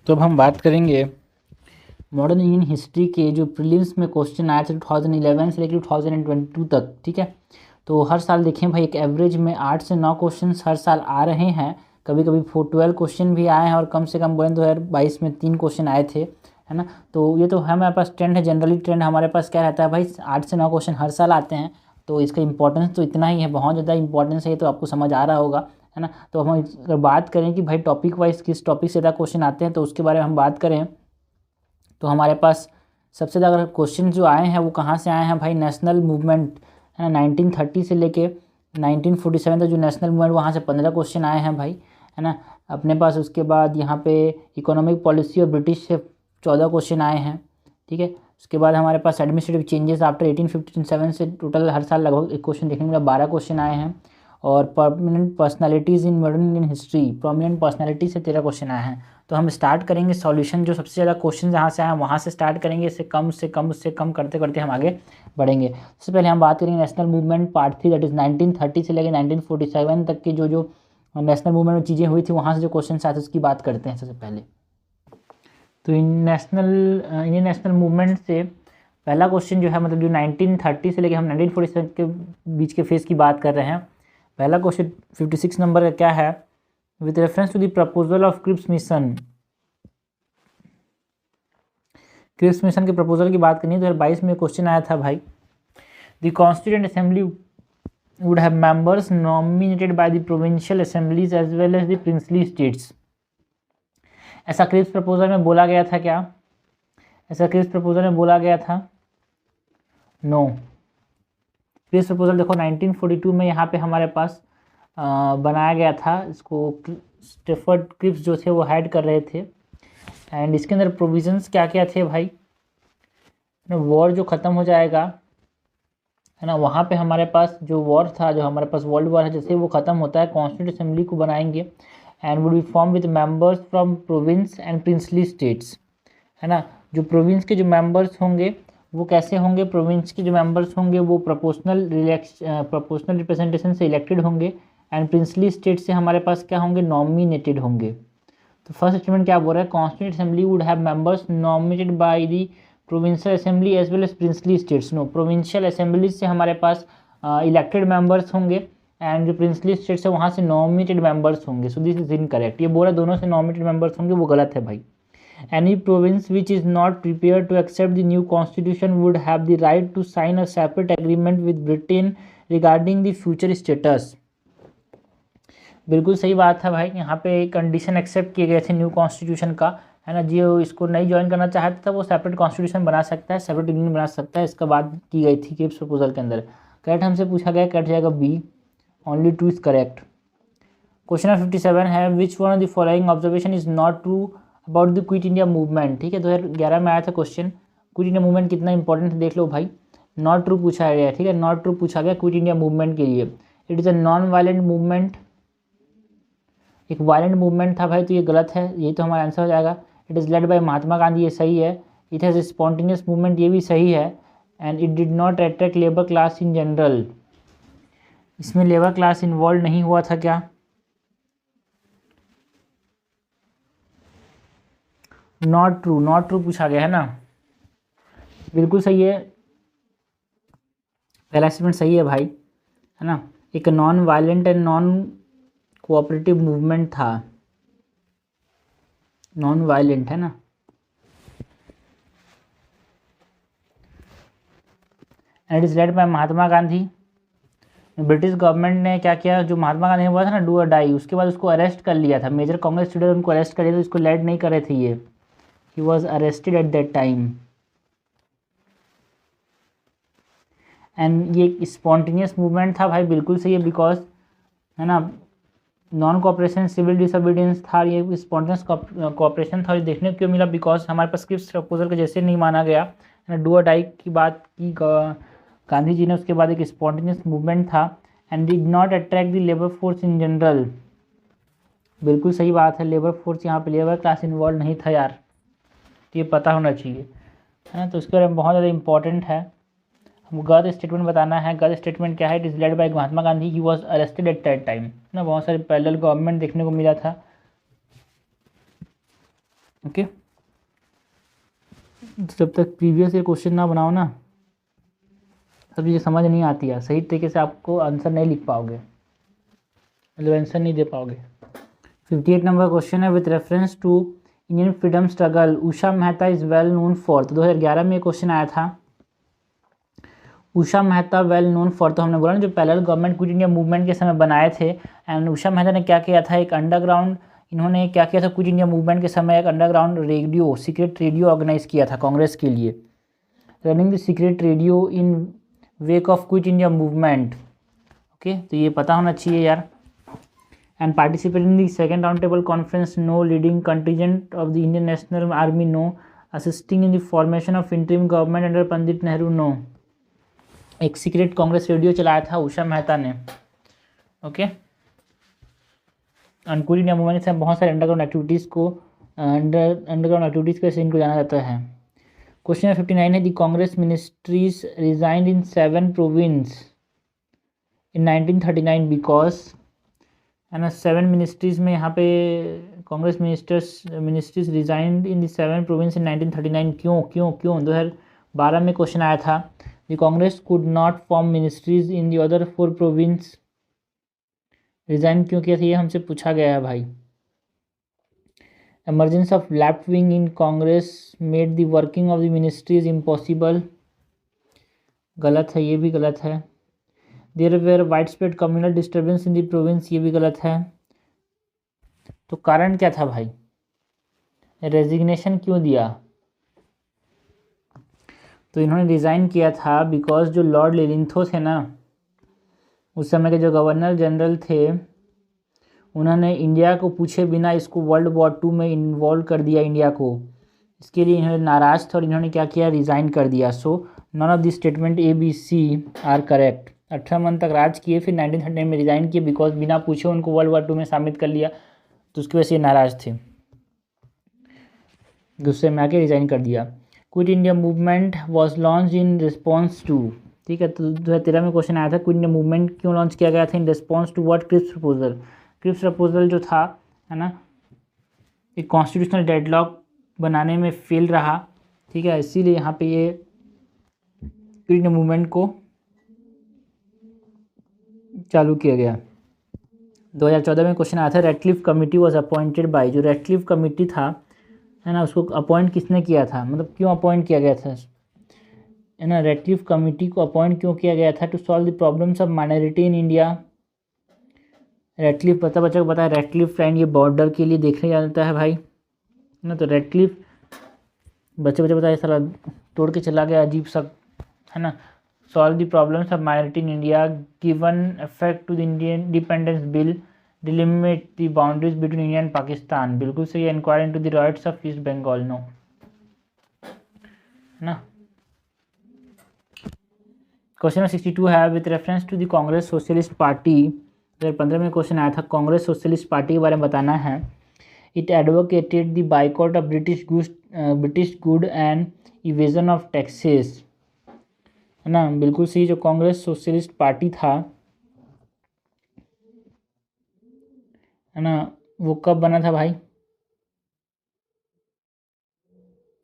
तो अब हम बात करेंगे मॉडर्न इंडियन हिस्ट्री के जो प्रीलिम्स में क्वेश्चन आए थे 2011 से लेकर 2022 तक। ठीक है, तो हर साल देखें भाई एक एवरेज में 8 से 9 क्वेश्चन हर साल आ रहे हैं। कभी कभी 12 क्वेश्चन भी आए हैं और कम से कम बोलें 2022 में 3 क्वेश्चन आए थे, है ना। तो ये तो हमारे पास ट्रेंड है, जनरली ट्रेंड हमारे पास क्या रहता है भाई, 8 से 9 क्वेश्चन हर साल आते हैं। तो इसका इंपॉर्टेंस तो इतना ही है, बहुत ज़्यादा इंपॉर्टेंस है, ये तो आपको समझ आ रहा होगा, है ना। तो हम अगर बात करें कि भाई टॉपिक वाइज किस टॉपिक से ज़्यादा क्वेश्चन आते हैं, तो उसके बारे में हम बात करें तो हमारे पास सबसे ज़्यादा क्वेश्चन जो आए हैं वो कहाँ से आए हैं भाई, नेशनल मूवमेंट, है ना। 1930 से लेके 1947 तक जो नेशनल मूवमेंट, वहाँ से 15 क्वेश्चन आए हैं भाई, है ना अपने पास। उसके बाद यहाँ पे इकोनॉमिक पॉलिसी और ब्रिटिश से 14 क्वेश्चन आए हैं। ठीक है, उसके बाद हमारे पास एडमिनिस्ट्रेटिव चेंजेस आफ्टर 1857 से टोटल हर साल लगभग एक क्वेश्चन देखने को मिला, 12 क्वेश्चन आए हैं। और permanent personalities in modern Indian history, prominent personality से 13 क्वेश्चन आए हैं। तो हम स्टार्ट करेंगे सॉल्यूशन, जो सबसे ज़्यादा क्वेश्चन जहाँ से आए हैं वहाँ से स्टार्ट करेंगे, इससे कम से कम उससे कम करते करते हम आगे बढ़ेंगे। सबसे पहले हम बात करेंगे national movement part 3, that is 1930 से लेकर 1947 तक की जो जो नेशनल मूवमेंट में चीज़ें हुई थी, वहाँ से जो क्वेश्चन आए थे उसकी बात करते हैं सबसे पहले। तो इंडियन नेशनल मूवमेंट से पहला क्वेश्चन जो है, मतलब जो 1930 से लेकर हम 1947 के बीच के फेज़ की बात कर रहे हैं, पहला क्वेश्चन 56 नंबर का क्या है, with reference to the proposal of Cripps mission. Cripps mission के प्रपोजल की बात करनी है, 2022 में क्वेश्चन आया था भाई, the constituent assembly would have members nominated by the provincial assemblies as well as the princely states. ऐसा क्रिप्स प्रपोजल में बोला गया था क्या? ऐसा क्रिप्स प्रपोजल में बोला गया था? नो। क्रिप्स प्रपोजल देखो 1942 में यहाँ पे हमारे पास बनाया गया था, इसको स्टेफर्ड क्रिप्स जो थे वो हेड कर रहे थे। एंड इसके अंदर प्रोविजंस क्या क्या थे भाई, वॉर जो ख़त्म हो जाएगा, है ना, वहाँ पे हमारे पास जो वॉर था, जो हमारे पास वर्ल्ड वॉर है, जैसे वो ख़त्म होता है कॉन्स्टिट्यूंट असेंबली को बनाएंगे and would be form with members from province and princely states, है ना। जो प्रोविंस के जो मेंबर्स होंगे वो कैसे होंगे, प्रोविंस के जो मेंबर्स होंगे वो प्रोपोर्शनल रिप्रेजेंटेशन से इलेक्टेड होंगे एंड प्रिंसली स्टेट से हमारे पास क्या होंगे, नॉमिनेटेड होंगे। तो फर्स्ट स्टेटमेंट क्या बोल रहा है, constituent assembly would have members nominated by the provincial assembly as well as princely states. No, provincial assembly से हमारे पास इलेक्टेड मेंबर्स होंगे एंड जो प्रिंसली स्टेट्स है वहाँ से नॉमिनेटेड मेंबर्स होंगे। सो दिस इज इनकरेक्ट, ये बोला दोनों से नॉमिनेटेड मेंबर्स होंगे, वो गलत है भाई। Any province which is not prepared to accept the new constitution would have the right to sign a separate agreement with Britain regarding the future status। बिल्कुल सही बात है भाई, यहाँ पे कंडीशन एक्सेप्ट किए गए थे न्यू कॉन्स्टिट्यूशन का, है ना। जो इसको नहीं ज्वाइन करना चाहता था वो सेपरेट कॉन्स्टिट्यूशन बना सकता है, सेपरेट यूनियन बना सकता है, इसका बात की गई थी क्रिप्स प्रपोजल के अंदर। करेक्ट हमसे पूछा गया, कट जाएगा B, only 2 is correct. Question number 57 है, which one of the following observation is not true about the quit India movement. ठीक है, 2011 में आया था क्वेश्चन, क्विट इंडिया मूवमेंट कितना इंपॉर्टेंट है देख लो भाई। नॉट ट्रू पूछा गया, ठीक है, नॉट ट्रू पूछा गया क्विट इंडिया मूवमेंट के लिए। It is a non violent movement, एक वायलेंट मूवमेंट था भाई, तो ये गलत है, यही तो हमारा आंसर हो जाएगा। It is led by Mahatma Gandhi, ये सही है। इट हैज़ स्पॉन्टेनियस मूवमेंट, ये भी सही है। And it did not attract labour class in general, इसमें लेबर क्लास इन्वॉल्व नहीं हुआ था क्या? नॉट ट्रू, नॉट ट्रू पूछा गया है ना, बिल्कुल सही है, पहला स्टेटमेंट सही है भाई, है ना। एक non violent and non cooperative movement था, नॉन वायलेंट, है ना। And is led by Mahatma Gandhi. British government ने क्या किया, जो महात्मा गांधी हुआ था ना, डू और डाई, उसके बाद उसको अरेस्ट कर लिया था, मेजर कांग्रेस लीडर उनको अरेस्ट कर लिया था, इसको लेड नहीं कर रहे थे ये, he was arrested at that time. And ये स्पॉन्टेनियस मूवमेंट था भाई, बिल्कुल सही है, बिकॉज, है ना, नॉन कोऑपरेशन सिविल डिसोबीडियंस था, ये स्पॉन्टेनियस कोऑपरेशन था। ये देखने को क्यों मिला, बिकॉज हमारे पास क्रिप्स प्रपोजल के जैसे नहीं माना गया, है ना। डू और डाई की बात की गांधी जी ने, उसके बाद एक स्पॉन्टेनियस मूवमेंट था। And did not attract the labour force in general, बिल्कुल सही बात है, लेबर फोर्स, यहाँ पे लेबर क्लास इन्वॉल्व नहीं था यार, तो ये पता होना चाहिए, है ना। तो इसके बारे में बहुत ज़्यादा इंपॉर्टेंट है, हम गलत स्टेटमेंट बताना है। गलत स्टेटमेंट क्या है, it is led by Mahatma Gandhi, he was arrested at that time, ना। बहुत सारे पैरेलल गवर्नमेंट देखने को मिला था। ओके, जब तक प्रीवियस ईयर क्वेश्चन ना बनाओ ना, सब चीज़ें समझ नहीं आती है, सही तरीके से आपको आंसर नहीं लिख पाओगे, मतलब आंसर नहीं दे पाओगे। 58 नंबर क्वेश्चन है, with reference to Indian freedom struggle Usha Mehta is well known for. तो 2011 में क्वेश्चन आया था, Usha Mehta well known for, तो हमने बोला ना जो parallel government quit India movement के समय बनाए थे। एंड उषा मेहता ने क्या किया था, एक अंडरग्राउंड, इन्होंने क्या किया था क्विट इंडिया मूवमेंट के समय एक underground radio, secret radio organise किया था कांग्रेस के लिए, running the secret radio in wake of quit India movement. Okay, तो ये पता होना चाहिए यार। And participate in the second round table conference, no leading contingent of the Indian National Army, no assisting in the formation of interim government under Pandit Nehru, no. एक secret Congress radio चलाया था उषा मेहता ने। ओके, क्विट इंडिया मूवमेंट से बहुत सारे underground activities को underground activities के इनको जाना जाता है। क्वेश्चन 59 है, the Congress ministries resigned in 7 province in 1939 because, है ना, 7 मिनिस्ट्रीज में यहाँ पे Congress ministries resigned in the 7 province in 1939, क्यों क्यों क्यों। 2012 में क्वेश्चन आया था, the Congress could not form ministries in the other 4 province, resign क्यों किया था, ये हमसे पूछा गया है भाई। Emergence of left wing in Congress made the working of the ministries impossible, गलत है, ये भी गलत है। There were widespread communal disturbance in the province, ये भी गलत है। तो कारण क्या था भाई, रेजिग्नेशन क्यों दिया। तो इन्होंने रिज़ाइन किया था बिकॉज जो लॉर्ड लेलिंथो थे ना, उस समय के जो गवर्नर जनरल थे, उन्होंने इंडिया को पूछे बिना इसको वर्ल्ड वॉर 2 में इन्वॉल्व कर दिया इंडिया को। इसके लिए इन्होंने नाराज़ थे और इन्होंने क्या किया, रिज़ाइन कर दिया। So none of the statement A B C are correct. 18 month तक राज किए, फिर 1939 में रिज़ाइन किए बिकॉज बिना पूछे उनको वर्ल्ड वॉर 2 में शामिल कर लिया, तो उसकी वजह से नाराज़ थे, गुस्से में आके रिज़ाइन कर दिया। Quit India movement was launch in response to, ठीक है, तो 2013 में क्वेश्चन आया था, क्विट इंडिया मूवमेंट क्यों लॉन्च किया गया था, in response to what, Cripps proposal. Cripps proposal जो था, है ना, एक कॉन्स्टिट्यूशनल डेडलॉक बनाने में फेल रहा, ठीक है, इसीलिए यहाँ पे ये क्विट इंडिया मूवमेंट को चालू किया गया। 2014 में क्वेश्चन आया था, Radcliffe committee was appointed by, जो रेडक्लिफ कमेटी था, है ना, उसको अपॉइंट किसने किया था, मतलब क्यों अपॉइंट किया गया था, है ना, रेडक्लिफ कमेटी को अपॉइंट क्यों किया गया था, to solve the problems of minority in India. Radcliffe बच्चा को पता है, रेडक्लिफ लाइन ये बॉर्डर के लिए देखने जाता है भाई, है ना, तो रेडक्लिफ बच्चे पता है, सारा तोड़ के चला गया, अजीब सा, है ना। Solve the problems of minority in India, given effect to the Indian independence bill, delimit the boundaries between India and Pakistan, बिल्कुल सही। Inquiry into the riots of East Bengal, no, है ना। क्वेश्चन 62 है, with reference to the Congress socialist party, 2015 में question आया था, Congress socialist party के बारे में बताना है। It advocated the boycott of British good and evasion of taxes, है ना, बिल्कुल सही। जो कांग्रेस सोशलिस्ट पार्टी था, है ना, वो कब बना था भाई,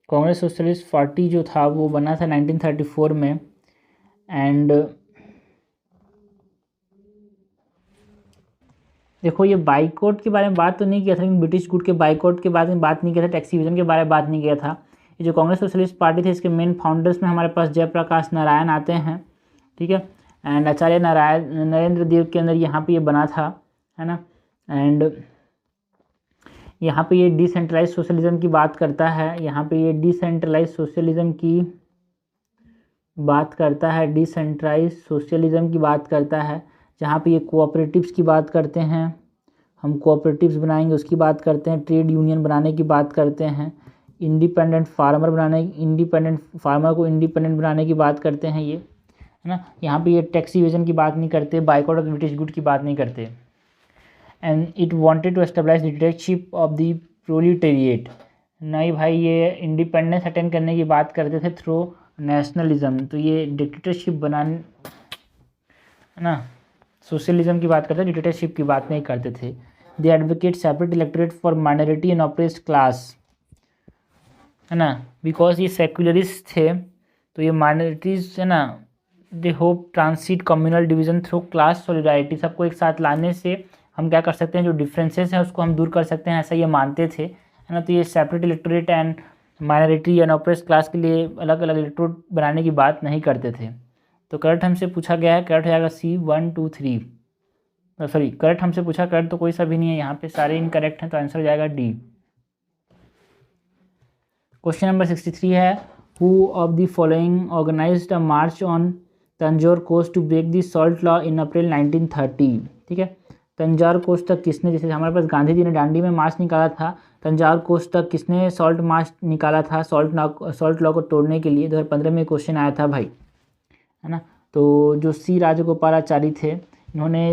कांग्रेस सोशलिस्ट पार्टी जो था वो बना था 1934 में। एंड देखो, ये बाइकआउट के बारे में बात तो नहीं किया था, लेकिन ब्रिटिश गुड के बाइकआउट के बारे में बात नहीं किया था, टैक्स इवेजन के बारे में बात नहीं किया था। ये जो कांग्रेस सोशलिस्ट पार्टी थी, इसके मेन फाउंडर्स में हमारे पास जयप्रकाश नारायण आते हैं, ठीक है, एंड आचार्य नरेंद्र देव के अंदर यहाँ पे ये बना था, है ना। एंड यहाँ पे ये डिसेंट्रलाइज सोशलिज्म की बात करता है, यहाँ पे ये डिसेंट्रलाइज सोशलिज्म की बात करता है, डिसेंट्रलाइज सोशलिज्म की बात करता है, जहाँ पे ये कोऑपरेटिव्स की बात करते हैं, हम कोऑपरेटिव्स बनाएंगे उसकी बात करते हैं, ट्रेड यूनियन बनाने की बात करते हैं, इंडिपेंडेंट फार्मर को इंडिपेंडेंट बनाने की बात करते हैं, ये, है ना। यहाँ पे ये टैक्स इवेजन की बात नहीं करते, बाइकआउट ऑफ ब्रिटिश गुड की बात नहीं करते। And it wanted to establish the dictatorship of the proletariat, नहीं भाई, ये इंडिपेंडेंस अटेंड करने की बात करते थे थ्रू नेशनलिज्म, तो ये डिक्टेटरशिप बनाने, है ना, सोशलिज्म की बात करते थे, डिक्टेटरशिप की बात नहीं करते थे। They advocate separate electorate for minority and oppressed class, है ना, बिकॉज ये सेक्युलरिस्ट थे, तो ये माइनॉरिटीज़ है ना, they hope transit communal division through class solidarity, सबको एक साथ लाने से हम क्या कर सकते हैं, जो डिफरेंसेस हैं उसको हम दूर कर सकते हैं, ऐसा ये मानते थे, है ना। तो ये separate electorate and minority and oppress class के लिए अलग अलग इलेक्टोरेट बनाने की बात नहीं करते थे। तो करेक्ट हमसे पूछा गया है, करेक्ट हो जाएगा सी 1 2 3, सॉरी करेक्ट हमसे पूछा, करेक्ट तो कोई सा भी नहीं है यहाँ पे, सारे इनकरेक्ट हैं, तो आंसर हो जाएगा डी। क्वेश्चन नंबर 63 है, who of the following organized a march on Tanjore coast to break the salt law in April 1930। ठीक है, तंजौर कोस्ट तक किसने, जैसे हमारे पास गांधी जी ने दांडी में मार्च निकाला था, तंजौर कोस्ट तक किसने सॉल्ट मार्च निकाला था सॉल्ट लॉ को तोड़ने के लिए, 2015 में क्वेश्चन आया था भाई, है ना। तो जो सी राजगोपालाचारी थे, इन्होंने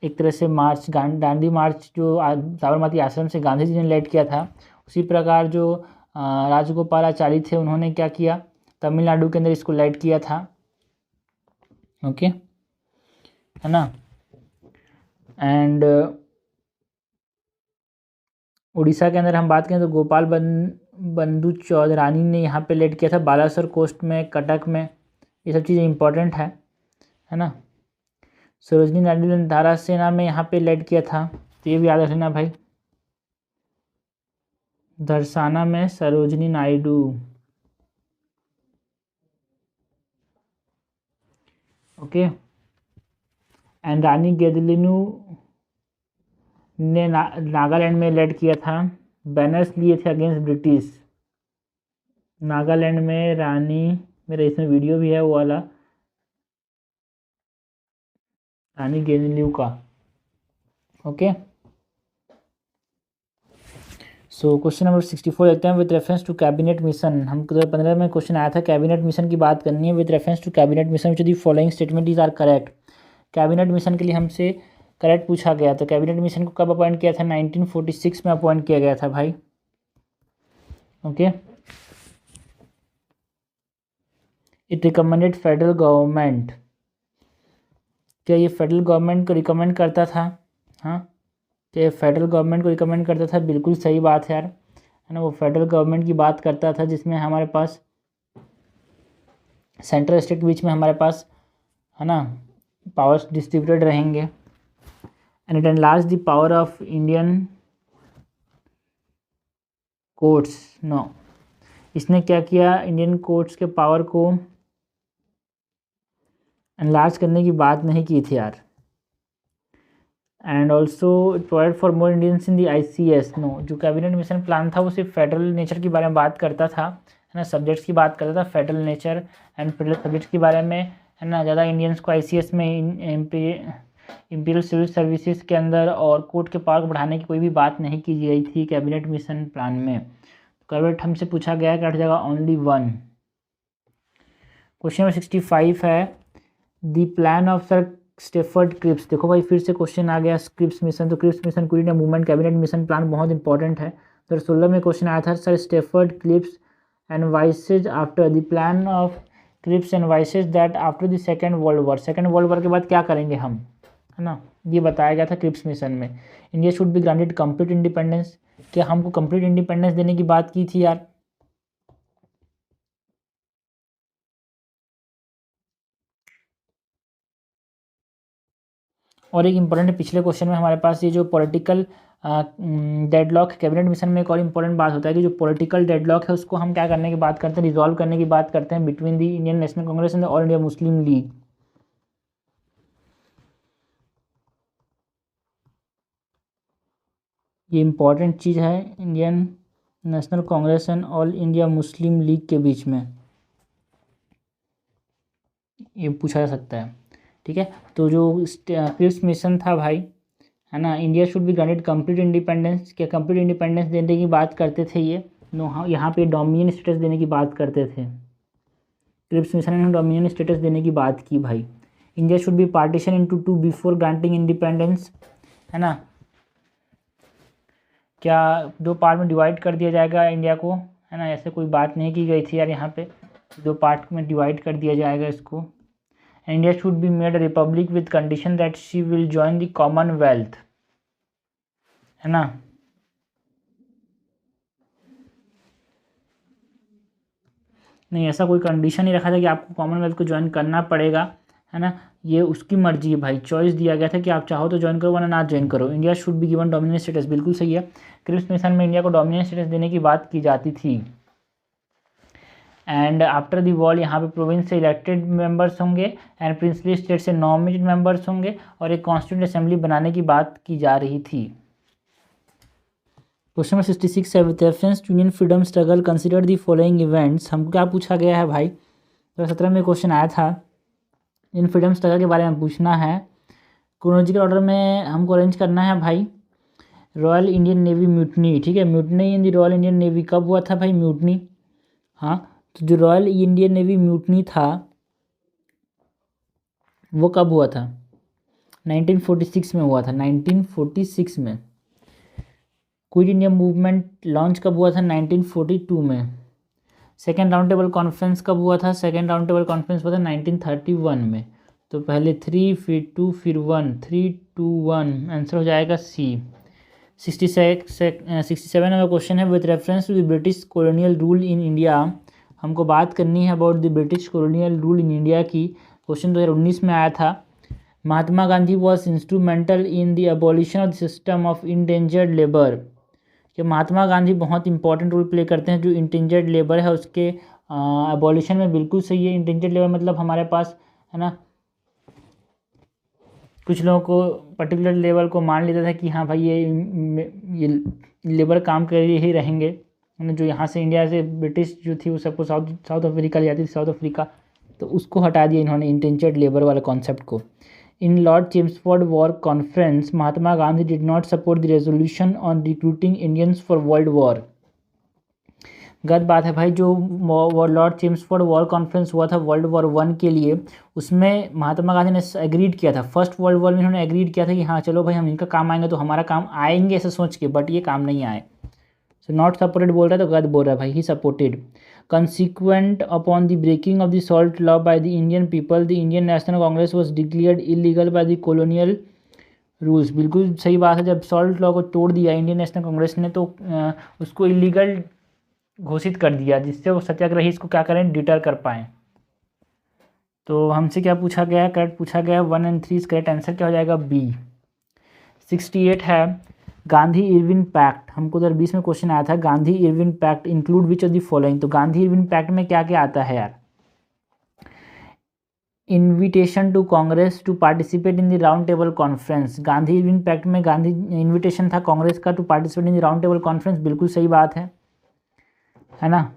एक तरह से मार्च दांडी मार्च जो साबरमती आश्रम से गांधी जी ने लेड किया था, उसी प्रकार जो राजगोपालाचारी थे उन्होंने क्या किया, तमिलनाडु के अंदर इसको लेड किया था। ओके, है ना। एंड उड़ीसा के अंदर हम बात करें तो गोपाल बंधु चौधरानी ने यहाँ पे लेड किया था, बालासोर कोस्ट में, कटक में, ये सब चीज़ें इंपॉर्टेंट है ना। सरोजनी नायडू ने धारा सेना में यहाँ पे लेड किया था, तो ये भी याद रखना भाई, धरसाना में सरोजनी नायडू। ओके, एंड रानी गेदलिनू ने नागालैंड में लेड किया था, बैनर्स लिए थे अगेंस्ट ब्रिटिश। नागालैंड में रानी, मेरा इसमें वीडियो भी है वो वाला, रानी गेदलिनू का। ओके, सो क्वेश्चन नंबर 64 देखते हैं, with reference to cabinet mission. हम 2015 में क्वेश्चन आया था, कैबिनेट मिशन की बात करनी है, with reference to cabinet mission which the following statement is are correct. Cabinet mission के लिए हमसे करेक्ट पूछा गया, तो कैबिनेट मिशन को कब अपॉइंट किया था, 1946 में अपॉइंट किया गया था भाई। Okay, it recommended federal government, क्या ये फेडरल गवर्नमेंट को रिकमेंड करता था, हाँ, क्या ये फेडरल गवर्नमेंट को रिकमेंड करता था, बिल्कुल सही बात है यार, है ना। वो फेडरल गवर्नमेंट की बात करता था जिसमें हमारे पास सेंट्रल स्टेट के बीच में हमारे पास, है ना, पावर्स डिस्ट्रीब्यूटेड रहेंगे। And it enlarge the power of Indian courts, no, इसने क्या किया, इंडियन कोर्ट्स के पावर को एनलार्ज करने की बात नहीं की थी यार। And also it provide for more Indians in the ICS, no, जो कैबिनेट मिशन प्लान था वो सिर्फ फेडरल नेचर के बारे में बात करता था, है ना, सब्जेक्ट्स की बात करता था, federal nature and federal subjects के बारे में, है ना। ज़्यादा इंडियंस को ICS में इंपीरियल सिविल सर्विसेज के अंदर और कोर्ट के पावर को बढ़ाने की कोई भी बात नहीं की गई थी कैबिनेट मिशन प्लान में। करेक्ट हमसे पूछा गया है, कट जाएगा ओनली 1। क्वेश्चन नंबर 65 है, the plan of sir Stafford Cripps. देखो भाई फिर से क्वेश्चन आ गया क्रिप्स मिशन, तो क्रिप्स मिशन क्वीन मूवमेंट कैबिनेट मिशन प्लान बहुत इंपॉर्टेंट है। 2016 में क्वेश्चन आया था, sir Stafford Cripps advises after the plan of Cripps advises that after the second world war, second world war के बाद क्या करेंगे हम, है ना, ये बताया गया था क्रिप्स मिशन में। India should be granted complete independence, क्या हमको कंप्लीट इंडिपेंडेंस देने की बात की थी यार। और एक इंपॉर्टेंट पिछले क्वेश्चन में हमारे पास ये जो पॉलिटिकल डेडलॉक कैबिनेट मिशन में एक और इंपॉर्टेंट बात होता है कि जो पॉलिटिकल डेडलॉक है उसको हम क्या करने की बात करते हैं, रिजॉल्व करने की बात करते हैं between the Indian National Congress and all India Muslim league. ये इंपॉर्टेंट चीज़ है, Indian National Congress and all India Muslim league के बीच में ये पूछा जा सकता है। ठीक है, तो जो क्रिप्स मिशन था भाई, है ना, India should be granted complete independence, क्या कंप्लीट इंडिपेंडेंस देने की बात करते थे ये, नो, हाँ, यहाँ पे डोमिनियन स्टेटस देने की बात करते थे। क्रिप्स मिशन ने डोमिनियन स्टेटस देने की बात की भाई। India should be partition into 2 before granting independence, है ना, क्या 2 पार्ट में डिवाइड कर दिया जाएगा इंडिया को, है ना, ऐसे कोई बात नहीं की गई थी यार, यहाँ पे 2 पार्ट में डिवाइड कर दिया जाएगा इसको। India should be made a republic with condition that she will join the Commonwealth, है ना। नहीं, ऐसा कोई कंडीशन नहीं रखा था कि आपको कॉमनवेल्थ को ज्वाइन करना पड़ेगा, है ना। ये उसकी मर्जी है भाई, चॉइस दिया गया था कि आप चाहो तो ज्वाइन करो वरना ना ज्वाइन करो। India should be given dominant status, बिल्कुल सही है। क्रिप्स मिशन में इंडिया को डोमिनेंट स्टेटस देने की बात की जाती थी। एंड आफ्टर दी वॉल यहाँ पे प्रोविंस से इलेक्टेड मेंबर्स होंगे एंड प्रिंसली स्टेट से नॉमिनेटेड मेंबर्स होंगे और एक कॉन्स्टिट्यूंट असेंबली बनाने की बात की जा रही थी। क्वेश्चन नंबर 66 है, with reference to Indian freedom struggle consider the following events. हमको क्या पूछा गया है भाई, 2017 में क्वेश्चन आया था, इन फ्रीडम स्ट्रगल के बारे में पूछना है। क्रोनोलॉजिकल ऑर्डर में हमको अरेंज करना है भाई। रॉयल इंडियन नेवी म्यूटनी, ठीक है, mutiny in the royal Indian navy कब हुआ था भाई, म्यूटनी। हाँ, तो जो रॉयल इंडियन नेवी म्यूटनी था वो कब हुआ था, 1946 में हुआ था, 1946 में। क्विट इंडिया मूवमेंट लॉन्च कब हुआ था, 1942 में। सेकेंड राउंड टेबल कॉन्फ्रेंस कब हुआ था, सेकेंड राउंड टेबल कॉन्फ्रेंस हुआ था 1931 में। तो पहले 3 फिर 2 फिर 1, 3 2 1, आंसर हो जाएगा सी। 67 नंबर क्वेश्चन है, with reference to the British colonial rule in India. हमको बात करनी है about the British colonial rule in India की। क्वेश्चन 2019 में आया था। Mahatma Gandhi was instrumental in the abolition of the system of indentured labour. कि महात्मा गांधी बहुत इंपॉर्टेंट रोल प्ले करते हैं जो इंडेंजर्ड लेबर है उसके अबॉलिशन में, बिल्कुल सही है। इंडेंजर्ड लेबर मतलब हमारे पास, है ना, कुछ लोगों को पर्टिकुलर लेबर को मान लेता था कि हाँ भाई ये लेबर काम कर ही रहेंगे, है ना। जो यहाँ से इंडिया से ब्रिटिश जो थी वो सबको साउथ अफ्रीका ले जाती थी, साउथ अफ्रीका, तो उसको हटा दिया इन्होंने इंडेंजर्ड लेबर वाले कॉन्सेप्ट को। In Lord Chelmsford War Conference, Mahatma Gandhi did not support the resolution on recruiting Indians for World War. गलत बात है भाई। जो लॉर्ड चेम्सफोर्ड वॉर कॉन्फ्रेंस हुआ था वर्ल्ड वॉर 1 के लिए, उसमें महात्मा गांधी ने एग्रीड किया था। फर्स्ट वर्ल्ड वॉर में उन्होंने एग्रीड किया था कि हाँ चलो भाई हम इनका काम आएंगे तो हमारा काम आएंगे, ऐसे सोच के, बट ये काम नहीं आए। सो नॉट सपोर्टेड बोल रहा है तो गलत बोल रहा है भाई, he supported. Consequent upon the breaking of the SALT law by the Indian people, the Indian National Congress was declared illegal by the colonial rules। बिल्कुल सही बात है। जब सॉल्ट लॉ को तोड़ दिया इंडियन नेशनल कांग्रेस ने तो उसको इलीगल घोषित कर दिया, जिससे वो सत्याग्रही इसको क्या करें, डिटर कर पाएँ। तो हमसे क्या पूछा गया, करेक्ट पूछा गया 1 और 3, करेक्ट आंसर क्या हो जाएगा, बी। 68 है, गांधी इरविन पैक्ट। हमको 2020 में क्वेश्चन आया था, Gandhi Irwin pact include which of the following. तो गांधी इरविन पैक्ट में क्या क्या आता है यार, invitation to Congress to participate in the round table conference. Gandhi Irwin pact में गांधी इनविटेशन था कांग्रेस का to participate in the round table conference, बिल्कुल सही बात है ना।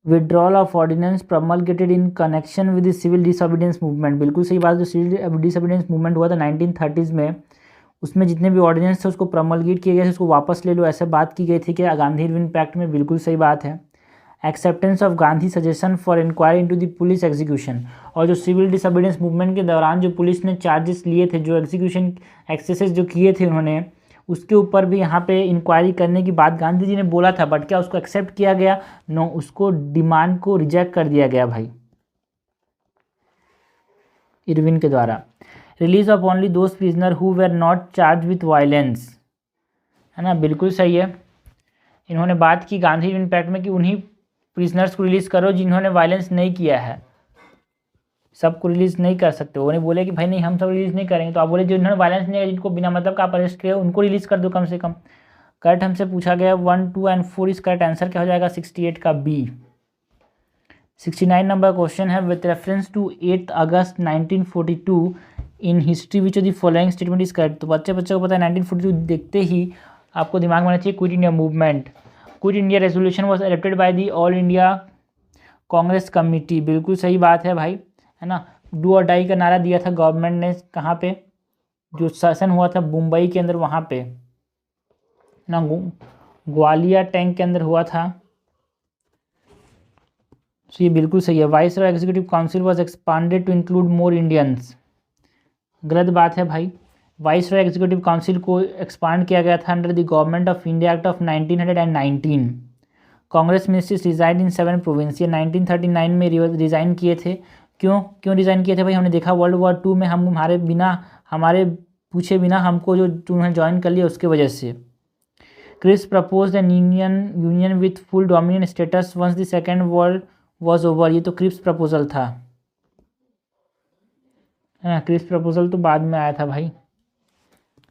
Withdrawal of ordinance promulgated in connection with the civil disobedience movement, बिल्कुल सही बात। जो सिविल डिसोबीडियंस मूवमेंट हुआ था 1930s में, उसमें जितने भी ऑर्डिनेंस थे उसको प्रमलगेट किए गए थे, उसको वापस ले लो, ऐसे बात की गई थी कि गांधी इरविन पैक्ट में, बिल्कुल सही बात है। Acceptance of Gandhi suggestion for inquiry into the police execution. और जो सिविल डिसोबीडियंस मूवमेंट के दौरान जो पुलिस ने चार्जेस लिए थे, जो एग्जीक्यूशन एक्सेसेस जो किए थे उन्होंने, उसके ऊपर भी यहाँ पे इंक्वायरी करने की बात गांधी जी ने बोला था, बट क्या उसको एक्सेप्ट किया गया, नो, उसको डिमांड को रिजेक्ट कर दिया गया भाई इरविन के द्वारा। Release of only those prisoner who were not charge with violence, है ना, बिल्कुल सही है। इन्होंने बात की गांधी इरविन पैक्ट में कि उन्हीं प्रिजनर्स को रिलीज़ करो जिन्होंने वायलेंस नहीं किया है, सबको रिलीज़ नहीं कर सकते। उन्हें बोले कि भाई नहीं हम सब रिलीज़ नहीं करेंगे, तो आप बोले जिन्होंने वायलेंस नहीं किया, जिनको बिना मतलब का आप अरेस्ट किए उनको रिलीज़ कर दो कम से कम। करेक्ट हमसे पूछा गया 1, 2 और 4, इस करेक्ट आंसर क्या हो जाएगा, 68 का बी। 69 नंबर क्वेश्चन है, with reference to 8 August 1942 in history which of the following statement is correct. तो बच्चे को पता है 1942 देखते ही आपको दिमाग में आना चाहिए quit India movement. Quit India resolution was adapted by the all India Congress committee, बिल्कुल सही बात है भाई, है ना। डू और डाई का नारा दिया था गवर्नमेंट ने, कहाँ पे, जो सेशन हुआ था मुंबई के अंदर, वहाँ पे ना, ग्वालियर टैंक के अंदर हुआ था। तो ये बिल्कुल सही है। Viceroy executive council was expanded to include more Indians, गलत बात है भाई। वाइस रॉय एग्जीक्यूटिव काउंसिल को एक्सपांड किया गया था under the government of India act of 1919। Congress ministries resigned in 7 province, ये 1939 में रिज़ाइन किए थे। क्यों रिज़ाइन किए थे भाई, हमने देखा वर्ल्ड वॉर 2 में हमारे पूछे बिना हमको जो उन्होंने ज्वाइन कर लिया उसके वजह से। Cripps propose an union with full dominion status once the second world was over. ये तो क्रिप्स प्रपोजल था, है ना। क्रिप्स प्रपोजल तो बाद में आया था भाई।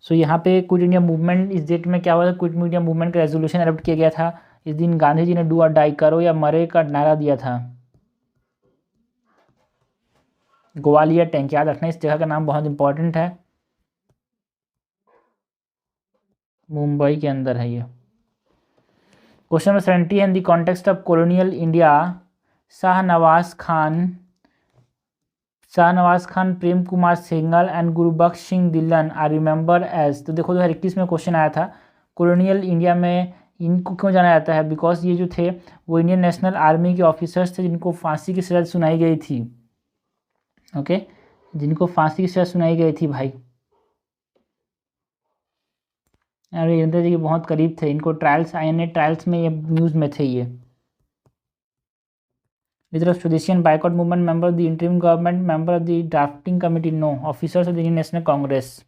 सो यहाँ पे क्विट इंडिया मूवमेंट, इस डेट में क्या हुआ था, क्विट इंडिया मूवमेंट का रेजोल्यूशन अडॉप्ट किया गया था। इस दिन गांधी जी ने डू और डाई, करो या मरे का नारा दिया था। ग्वालियर टैंक, याद रखना इस जगह का नाम बहुत इंपॉर्टेंट है, मुंबई के अंदर है ये। क्वेश्चन नंबर 70 है, in the context of colonial India Shahnawaz Khan, Prem Kumar Singhal and Gurbaksh Singh Dhillon are remember as. तो देखो 2021 में क्वेश्चन आया था, कॉलोनियल इंडिया में इनको क्यों जाना जाता है, बिकॉज ये जो थे वो इंडियन नेशनल आर्मी के ऑफिसर्स थे जिनको फांसी की सजा सुनाई गई थी। ओके, जिनको फांसी की सजा सुनाई गई थी भाई, अरे इंदिरा जी के बहुत करीब थे, इनको ट्रायल्स, INA ट्रायल्स में ये न्यूज़ में थे ये। Leader of swadeshi boycott movement, member of the interim government, member of the drafting committee, no, officers of the Indian National Congress.